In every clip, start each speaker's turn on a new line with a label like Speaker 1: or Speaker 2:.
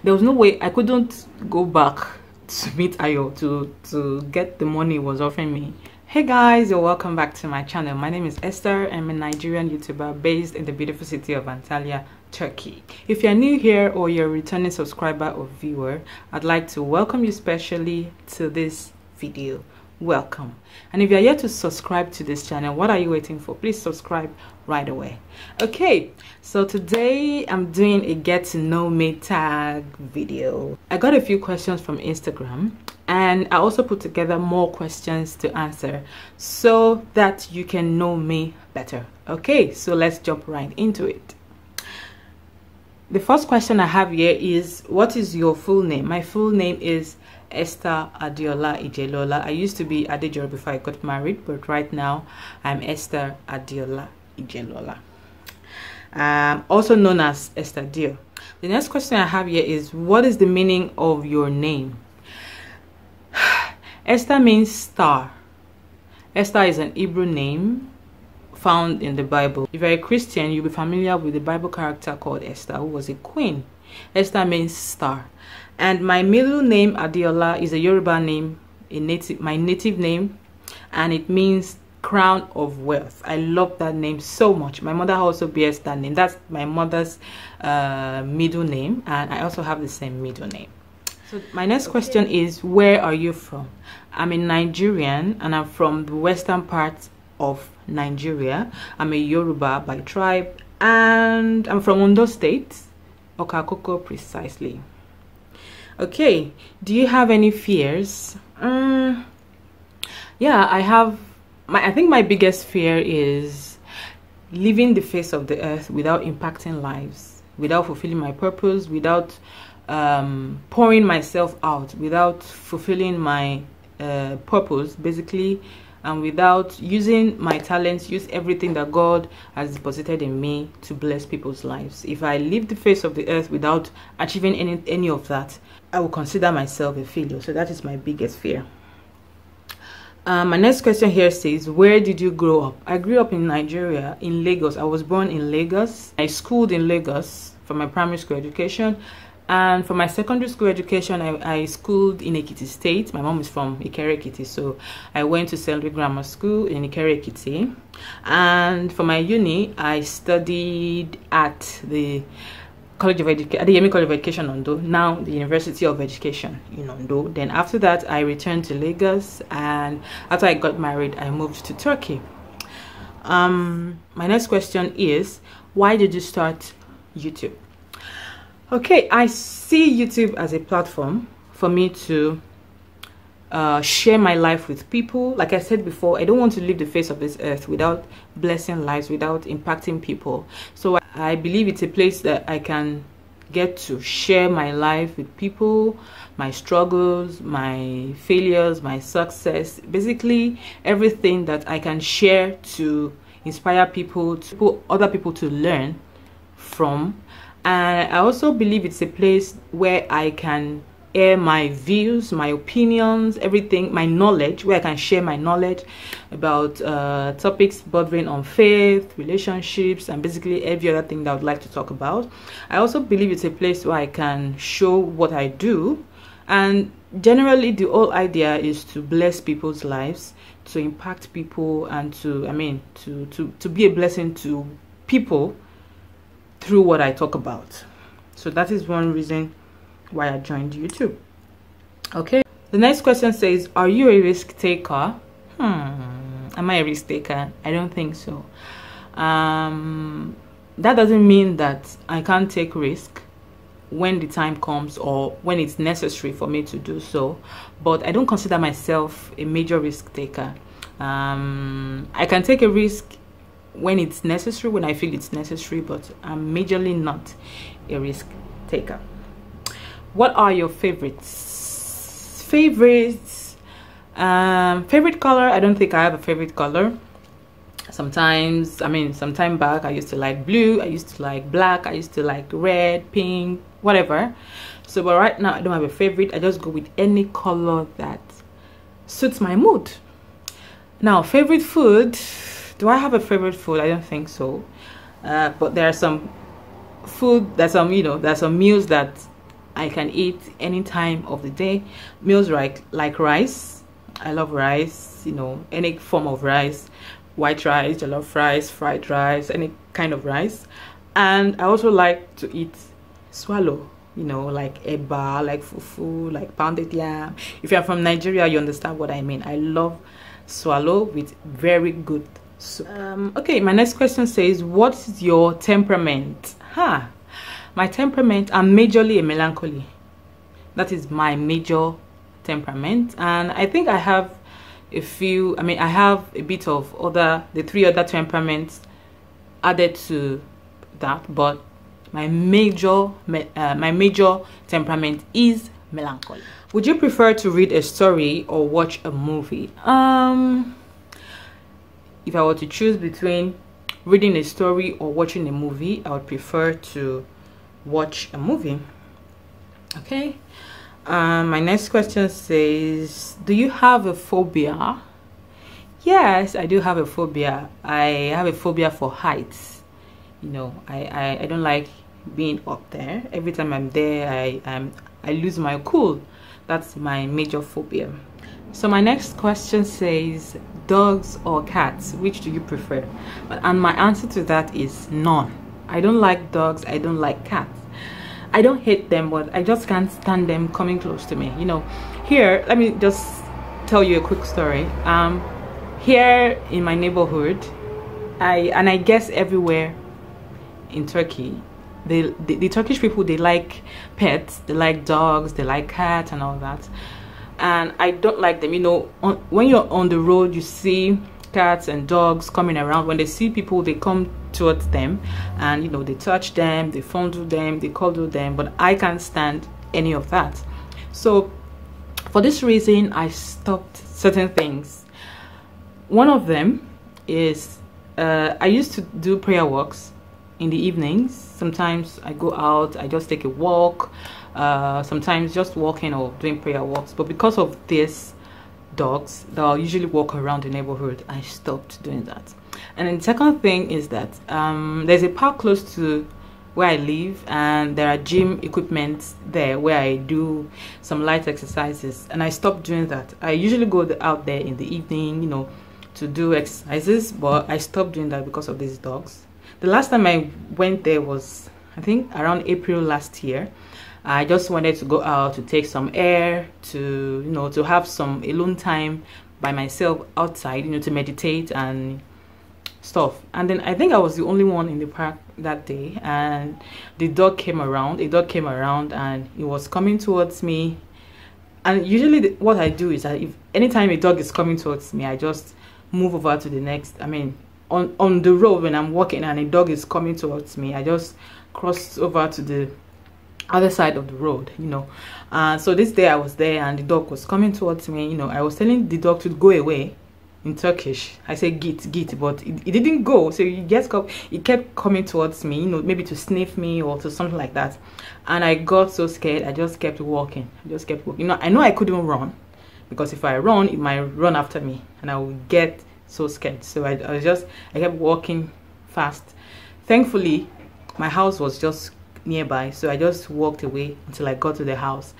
Speaker 1: there was no way I couldn't go back to meet Ayo to get the money he was offering me. Hey guys, you're welcome back to my channel. My name is Esther. I'm a Nigerian YouTuber based in the beautiful city of Antalya, Turkey. If you're new here or you're a returning subscriber or viewer, I'd like to welcome you specially to this video. Welcome. And if you're yet to subscribe to this channel, what are you waiting for? Please subscribe right away. Okay, so today I'm doing a get to know me tag video. I got a few questions from Instagram, and I also put together more questions to answer so that you can know me better. Okay, so let's jump right into it. The first question I have here is, what is your full name? My full name is Esther Adiola Ijelola. I used to be Adejoro before I got married, but right now I'm Esther Adiola Ijelola, also known as Esther Dio. The next question I have here is, what is the meaning of your name? Esther means star. Esther is an Hebrew name found in the Bible. If you're a Christian, you'll be familiar with the Bible character called Esther, who was a queen. Esther means star. And my middle name, Adiola, is a Yoruba name, my native name, and it means crown of wealth. I love that name so much. My mother also bears that name. That's my mother's middle name, and I also have the same middle name. So my next question is, where are you from? I'm a Nigerian, and I'm from the western part of Nigeria. I'm a Yoruba by tribe, and I'm from Ondo State, Okakoko precisely. Okay, do you have any fears? Yeah, I have. I think my biggest fear is leaving the face of the earth without impacting lives, without fulfilling my purpose, without pouring myself out, without fulfilling my purpose, basically, and without using my talents, use everything that God has deposited in me to bless people's lives. If I leave the face of the earth without achieving any of that, I will consider myself a failure. So that is my biggest fear. My next question here says, where did you grow up? I grew up in Nigeria, in Lagos. I was born in Lagos. I schooled in Lagos for my primary school education. And for my secondary school education, I schooled in Ekiti State. My mom is from Ikere Ekiti, so I went to Selby Grammar School in Ikere Ekiti. And for my uni, I studied at the College of Education, at the Yemi College of Education, Ondo, now the University of Education in Ondo. Then after that, I returned to Lagos, and after I got married, I moved to Turkey. My next question is, why did you start YouTube? Okay, I see YouTube as a platform for me to share my life with people. Like I said before, I don't want to leave the face of this earth without blessing lives, without impacting people. So I believe it's a place that I can get to share my life with people, my struggles, my failures, my success, basically everything that I can share to inspire people, to other people to learn from. And I also believe it's a place where I can air my views, my opinions, everything, my knowledge, where I can share my knowledge about topics bordering on faith, relationships, and basically every other thing that I would like to talk about. I also believe it's a place where I can show what I do, and generally the whole idea is to bless people's lives, to impact people, and to be a blessing to people through what I talk about. So that is one reason why I joined YouTube. Okay, the next question says, are you a risk taker? Am I a risk taker? I don't think so. That doesn't mean that I can't take risk when the time comes or when it's necessary for me to do so, but I don't consider myself a major risk taker. I can take a risk when it's necessary, when I feel it's necessary, but I'm majorly not a risk taker. What are your favorites? Favorite color? I don't think I have a favorite color. Sometimes, some time back, I used to like blue, I used to like black, I used to like red, pink, whatever. So, but right now, I don't have a favorite. I just go with any color that suits my mood. Now, favorite food. Do I have a favorite food? I don't think so. But there are some food, there's some meals that I can eat any time of the day. Meals like rice. I love rice, you know, any form of rice, white rice, jollof rice, fried rice, any kind of rice. And I also like to eat swallow, you know, like eba, like fufu, like pounded yam. If you're from Nigeria, you understand what I mean. I love swallow with very good soup. Okay, my next question says, what's your temperament? My temperament, I'm majorly a melancholy. That is my major temperament. And I think I have a few, I have a bit of the 3 other temperaments added to that, but my major temperament is melancholy. Would you prefer to read a story or watch a movie? If I were to choose between reading a story or watching a movie, I would prefer to watch a movie. Okay. My next question says, do you have a phobia? Yes, I do have a phobia. I have a phobia for heights. You know, I don't like being up there. Every time I'm there, I lose my cool. That's my major phobia. So my next question says, dogs or cats, which do you prefer? And my answer to that is none. I don't like dogs, I don't like cats. I don't hate them, but I just can't stand them coming close to me. You know, here, let me just tell you a quick story. Here in my neighborhood, I guess everywhere in Turkey, the Turkish people, they like pets, they like dogs, they like cats and all that. And I don't like them. You know, when you're on the road, you see cats and dogs coming around. When they see people, they come towards them, and you know, they touch them, they fondle them, they cuddle them. But I can't stand any of that. So for this reason, I stopped certain things. One of them is I used to do prayer walks in the evenings. Sometimes I go out, I just take a walk, sometimes just walking or doing prayer walks. But because of this dogs that I'll usually walk around the neighborhood, I stopped doing that. And then the second thing is that there's a park close to where I live, and there are gym equipment there where I do some light exercises, and I stopped doing that. I usually go out there in the evening, you know, to do exercises, but I stopped doing that because of these dogs. The last time I went there was, I think, around April last year. I just wanted to go out to take some air, to, you know, to have some alone time by myself outside, you know, to meditate and stuff. And then I think I was the only one in the park that day, and the dog came around. A dog came around and it was coming towards me. And usually what I do is that if anytime a dog is coming towards me, I just move over to the next, on the road when I'm walking and a dog is coming towards me, I just cross over to the other side of the road, you know. So this day I was there and the dog was coming towards me. You know, I was telling the dog to go away in Turkish. I said git, but it didn't go. So it kept coming towards me, you know, maybe to sniff me or to something like that. And I got so scared, I just kept walking. You know, I know I couldn't run, because if I run, it might run after me and I would get so scared. So I kept walking fast. Thankfully, my house was just nearby, so I just walked away until I got to the house.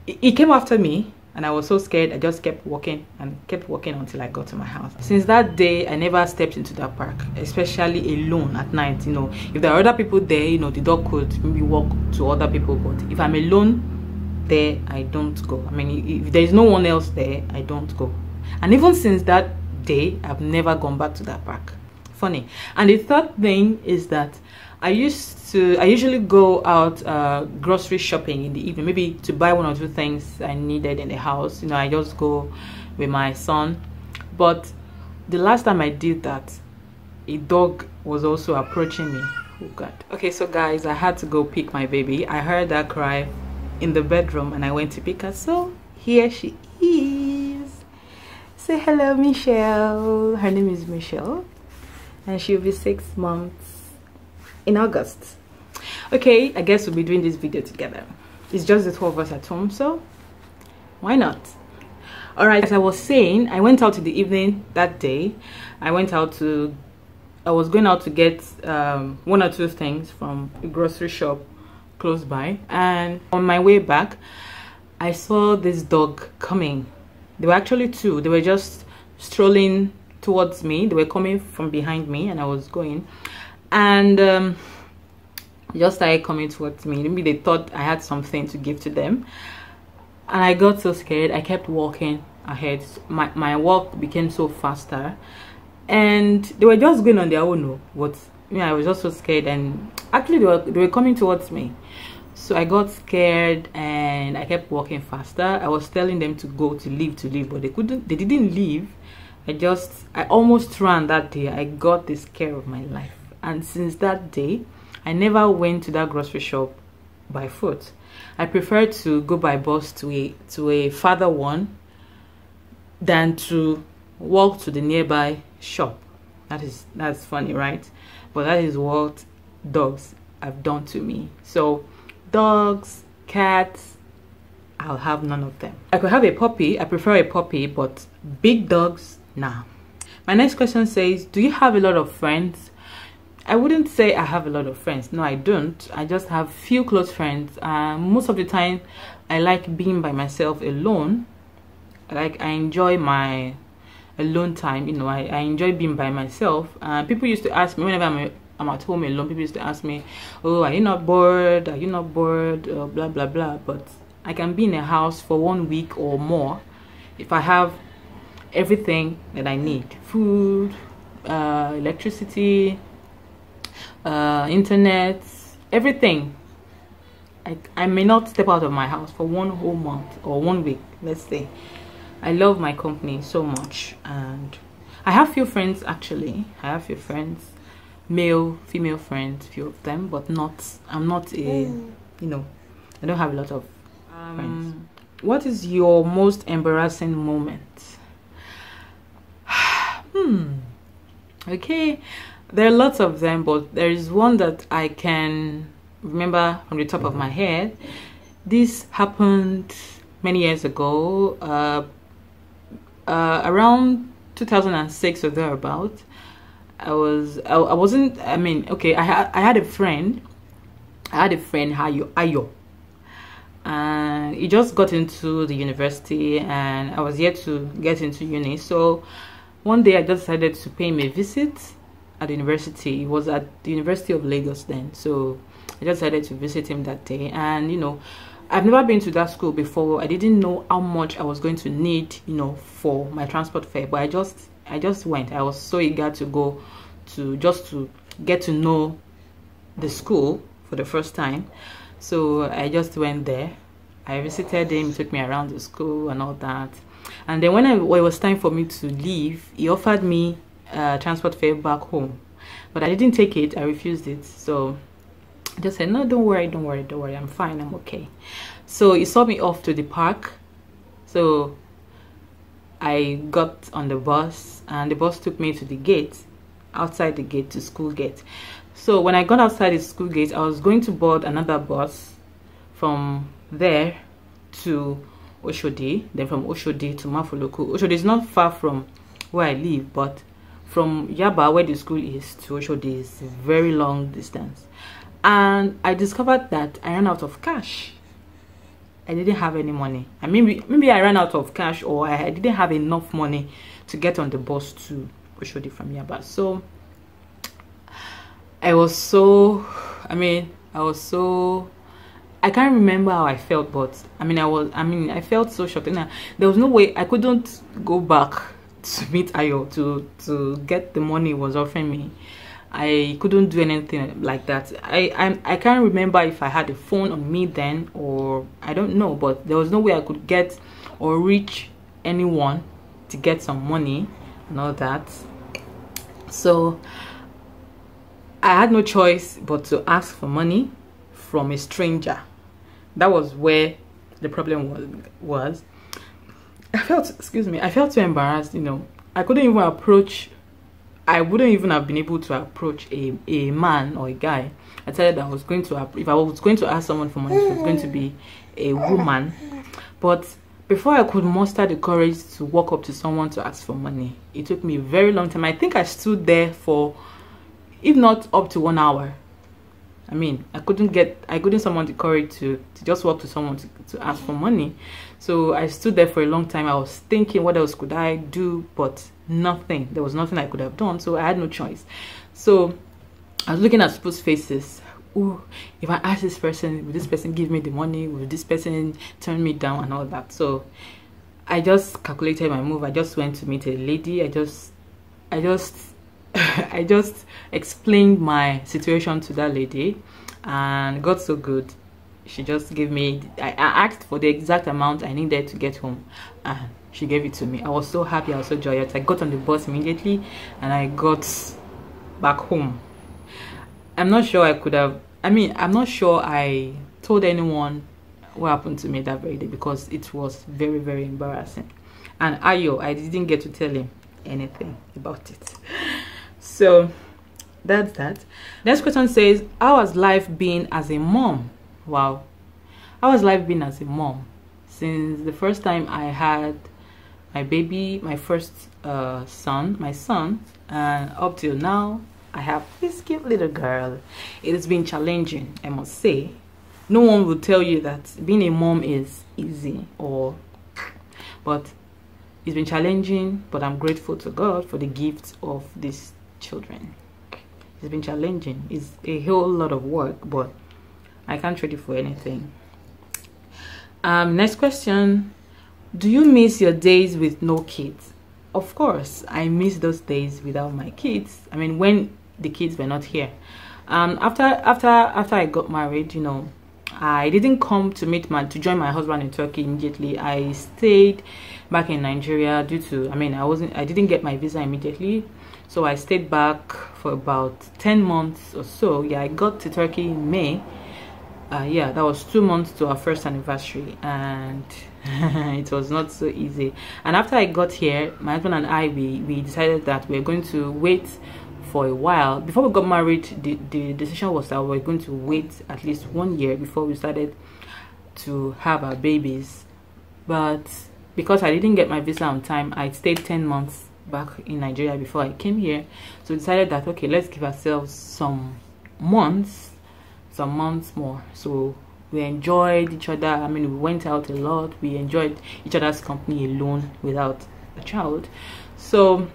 Speaker 1: It came after me and I was so scared, I just kept walking until I got to my house. Since that day, I never stepped into that park, especially alone at night. You know, if there are other people there, you know, the dog could maybe walk to other people, but if I'm alone there, I don't go. If there is no one else there, I don't go. And even since that day, I've never gone back to that park. Funny. And the third thing is that I usually go out grocery shopping in the evening, maybe to buy 1 or 2 things I needed in the house. You know, I just go with my son. But the last time I did that, a dog was also approaching me. Oh God. Okay, so guys, I had to go pick my baby. I heard her cry in the bedroom and I went to pick her. So here she is. Say hello, Michelle. Her name is Michelle, and she'll be 6 months in August. Okay, I guess we'll be doing this video together. It's just the 2 of us at home, so why not? All right, as I was saying, I went out in the evening that day. I was going out to get 1 or 2 things from a grocery shop close by, and on my way back I saw this dog coming. There were actually two. They were just strolling towards me. They were coming from behind me and I was going, and just started coming towards me. Maybe they thought I had something to give to them, and I got so scared. I kept walking ahead. My walk became so faster, and they were just going on their own. But I was just so scared, and actually they were coming towards me. So I got scared and I kept walking faster. I was telling them to go, to leave, but they didn't leave. I almost ran that day. I got the scare of my life, and since that day I never went to that grocery shop by foot. I prefer to go by bus to a farther one than to walk to the nearby shop. That's funny, right? But that is what dogs have done to me. So dogs, cats, I'll have none of them. I could have a puppy. I prefer a puppy, but big dogs, nah. My next question says, do you have a lot of friends? I wouldn't say I have a lot of friends. No, I don't. I just have few close friends. Most of the time I like being by myself alone. I enjoy my alone time. I enjoy being by myself. People used to ask me whenever I'm at home alone, people used to ask me, oh, are you not bored? Are you not bored? Blah blah blah. But I can be in a house for 1 week or more if I have everything that I need: food, electricity, internet, everything. I may not step out of my house for 1 whole month or 1 week, let's say. I love my company so much, and I have few friends. Actually, I have few friends, male, female friends, few of them, but I'm not a, I don't have a lot of friends. What is your most embarrassing moment? Okay, there are lots of them, but there is one that I can remember from the top of my head. This happened many years ago, around 2006 or thereabout. I had a friend, Ayo, and he just got into the university, and I was yet to get into uni. So one day I just decided to pay him a visit at the university. He was at the University of Lagos then, so I just decided to visit him that day. And I've never been to that school before. I didn't know how much I was going to need, for my transport fare, but I just went. I was so eager to go to get to know the school for the first time. So I just went there. I visited him, he took me around the school and all that. And then when it was time for me to leave, he offered me transport fare back home, but I didn't take it. I refused it. So I just said, no, don't worry, I'm fine, I'm okay. So he saw me off to the park. So I got on the bus, and the bus took me to the gate, outside the gate, to school gate. So when I got outside the school gate, I was going to board another bus from there to Oshodi, then from Oshodi to Mafoloku. Oshodi is not far from where I live, but from Yaba, where the school is, to Oshodi is a very long distance. And I discovered that I ran out of cash. I didn't have any money. And maybe I ran out of cash, or I didn't have enough money to get on the bus to Oshodi from Yaba. So I can't remember how I felt, but I felt so shocked. There was no way. I couldn't go back to meet Ayo to get the money he was offering me. I couldn't do anything like that. I can't remember if I had a phone on me then, or I don't know, but there was no way I could get or reach anyone to get some money and all that. So I had no choice but to ask for money from a stranger. That was where the problem was. I felt so embarrassed. I couldn't even approach. I wouldn't even have been able to approach a man or a guy. I decided that if I was going to ask someone for money, it was going to be a woman. But before I could muster the courage to walk up to someone to ask for money, it took me a very long time. I think I stood there for, if not up to 1 hour. I mean, I couldn't summon the courage to just walk to someone to ask for money. So I stood there for a long time. I was thinking, what else could I do? But nothing. There was nothing I could have done. So I had no choice. So I was looking at people's faces. Ooh, if I ask this person, will this person give me the money? Will this person turn me down and all that? So I just calculated my move. I just went to meet a lady. I just I just explained my situation to that lady, and got so good. She just gave me, I asked for the exact amount I needed to get home, and she gave it to me. I was so happy. I was so joyous. I got on the bus immediately and I got back home. I'm not sure I could have, I'm not sure I told anyone what happened to me that very day, because it was very, very embarrassing. And Ayo, I didn't get to tell him anything about it. So that's that. Next question says, how has life been as a mom? Wow. How has life been as a mom? Since the first time I had my baby, my first son, and up till now, I have this cute little girl. It has been challenging, I must say. No one will tell you that being a mom is easy, but it's been challenging, but I'm grateful to God for the gift of these children. It's been challenging. It's a whole lot of work, but I can't trade it for anything. Next question. Do you miss your days with no kids? Of course, I miss those days without my kids. I mean, when the kids were not here. After I got married, you know, I didn't come to join my husband in Turkey immediately. I stayed back in Nigeria due to, I didn't get my visa immediately. So I stayed back for about 10 months or so. Yeah, I got to Turkey in May. Yeah, that was 2 months to our first anniversary, and it was not so easy. And after I got here, my husband and I, we decided that we were going to wait for a while. Before we got married, the decision was that we were going to wait at least 1 year before we started to have our babies. But because I didn't get my visa on time, I stayed 10 months back in Nigeria before I came here. So we decided that, okay, let's give ourselves some months more. So we enjoyed each other. We went out a lot. We enjoyed each other's company alone without a child. So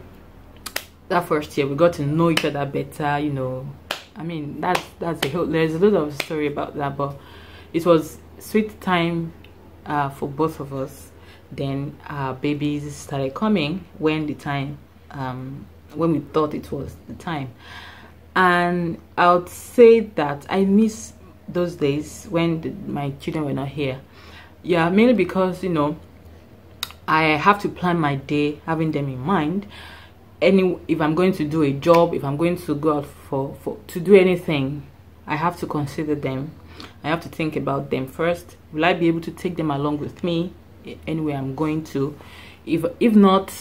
Speaker 1: that first year we got to know each other better, you know. That's a whole, there's a lot of story about that, but it was sweet time for both of us. Then our babies started coming when the time when we thought it was the time. And I would say that I miss those days when my children were not here. Yeah, mainly because, you know, I have to plan my day having them in mind. If I'm going to do a job, if I'm going to go out to do anything, I have to consider them. I have to think about them first. Will I be able to take them along with me anywhere I'm going to? If not,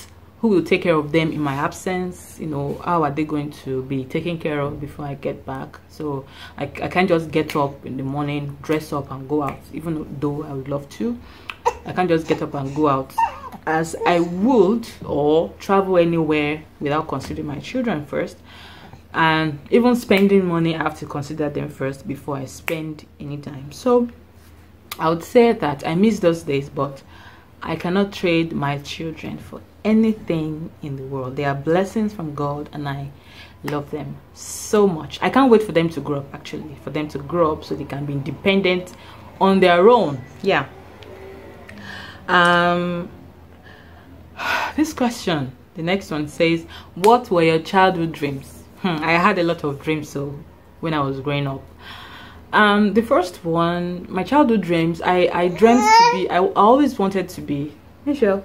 Speaker 1: who will take care of them in my absence? You know, how are they going to be taken care of before I get back? So I can't just get up in the morning, dress up and go out, even though I would love to. I can't just get up and go out as I would, or travel anywhere without considering my children first. And even spending money, I have to consider them first before I spend any time. So I would say that I miss those days, but I cannot trade my children for anything in the world. They are blessings from God, and I love them so much. I can't wait for them to grow up, actually, for them to grow up so they can be independent on their own. Yeah. This question, the next one says, what were your childhood dreams? I had a lot of dreams when I was growing up. The first one, my childhood dreams, I dreamt to be, I always wanted to be, Michelle,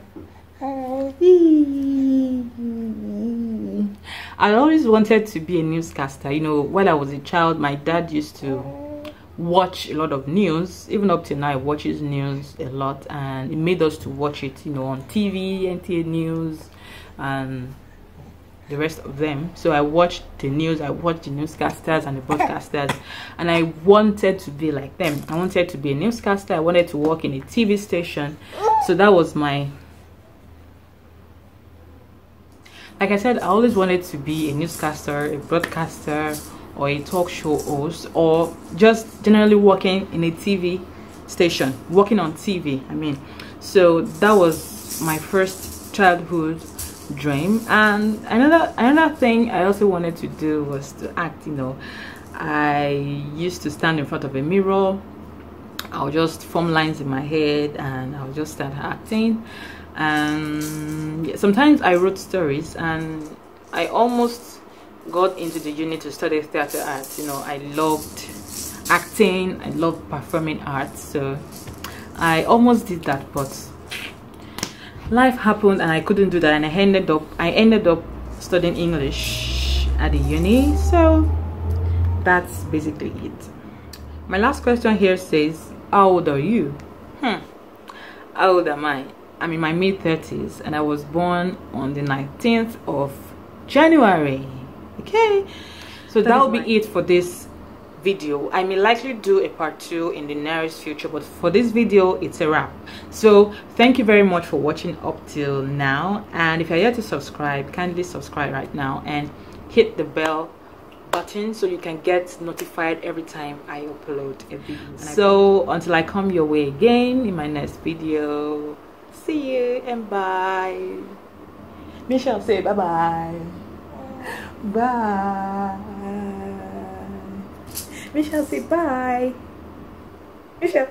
Speaker 1: I always wanted to be a newscaster. You know, when I was a child, my dad used to watch a lot of news. Even up till now, he watches news a lot, and it made us to watch it, you know, on TV, NTA News, and the rest of them. So I watched the news, I watched the newscasters and the broadcasters, and I wanted to be like them. I wanted to be a newscaster. I wanted to work in a TV station. So that was my, like I said, I always wanted to be a newscaster, a broadcaster, or a talk show host, or just generally working in a TV station, working on TV, I mean. So that was my first childhood dream. And another thing I also wanted to do was to act. You know, I used to stand in front of a mirror. I'll just form lines in my head and I'll just start acting. And yeah, sometimes I wrote stories, and I almost got into the uni to study theater arts. You know, I loved acting, I loved performing arts, so I almost did that, but life happened and I couldn't do that, and I ended up studying English at the uni. So that's basically it. My last question here says, how old are you? How old am I? I'm in my mid-30s, and I was born on the 19th of January. Okay, so that will be it for this video. I may likely do a part 2 in the nearest future, but for this video it's a wrap. So thank you very much for watching up till now, and if you're yet to subscribe, kindly subscribe right now and hit the bell button so you can get notified every time I upload a video. So until I come your way again in my next video, see you and bye. Michelle, say bye bye. Bye. Michelle, say bye. Michelle.